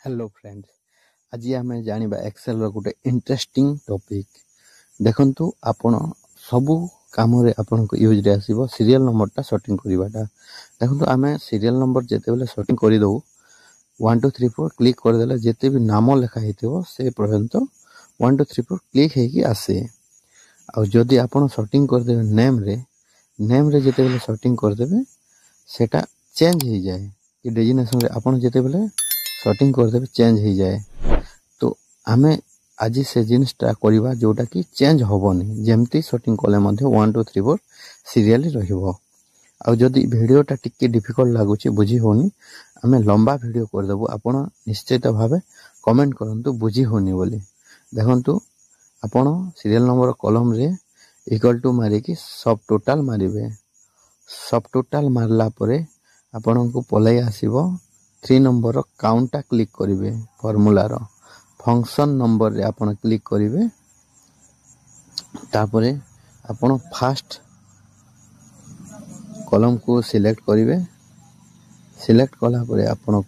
Hello friends, आज आम जाना एक्सेल गोटे इंटरेस्टिंग टॉपिक। देखंतु आपण सबू काम आपण यूज रे आसीबो सीरियल नंबरटा सर्टिंग करवाटा। देखंतु आमे सीरियल नंबर जेते बेले सर्टिंग कर दउ 1 2 3 4 क्लिक कर देला जेते भी नाम लिखा हेतिबो से पर्यंत 1 2 3 4 क्लिक हेकी आसे। आ जदि आपण सर्टिंग कर देबे नेम रे जेते बेले सर्टिंग कर देबे सेटा चेंज हो जाए कि डेजिग्नेशन रे आपण जेते बेले सर्टिंग कर देबे चेंज हो जाए। तो आमे आज से जिनसटा करबा जोटा कि चेंज होबनी जेमती सर्टिंग कले मध्ये 1 2 3 4 सीरियली रहिबो। आ जदि वीडियोटा टिके डिफिकल्ट लागुची बुझी होनी आमे लंबा वीडियो कर देबो। आपण निश्चित भावे कमेंट करंतु बुझी होनी बोली। देखंतु आपण सीरियल नंबर कॉलम रे इक्वल टू मारी कि सब टोटल मारिबे। सब टोटल मारला परे आपण को पलाई आसीबो 3 नंबर रो काउंटा क्लिक करिवे। फार्मूला रो फंक्शन नंबर रे आपण क्लिक करिवे। तापरे आपण फर्स्ट कॉलम को सिलेक्ट करिवे। सिलेक्ट कला परे आपण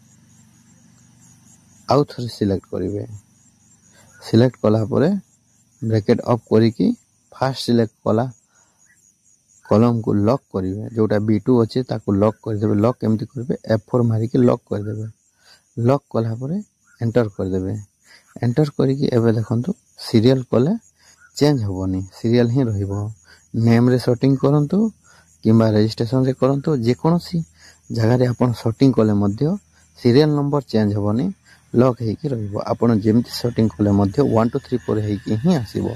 आउ थरे सिलेक्ट करिवे। सिलेक्ट कला परे ब्रैकेट ऑफ करी कि फर्स्ट सिलेक्ट कला कॉलम को लॉक करिवे। जोटा B2 अछि ताको लॉक कर देबे। लॉक केमती करबे F4 मारी कि लॉक कर देबे। लॉक कला परे एंटर कर देबे। एंटर करी कि एबे देखंतु सीरियल कले चेंज होबनी, सीरियल ही रहिबो। नेम रे सर्टिंग करंतु किबा रजिस्ट्रेशन रे करंतु जे कोनोसी जगह रे आपण सर्टिंग कले मध्ये सीरियल नंबर चेंज होबनी, लॉक हेकी रहिबो। आपण जेमती सर्टिंग कले मध्ये 1 2 3 4 हेकी ही आसीबो।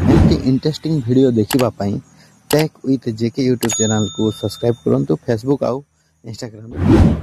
एमती इंटरेस्टिंग वीडियो देखिबा पई take with JK YouTube channel को सब्सक्राइब करंतु फेसबुक आउ इंस्टाग्राम।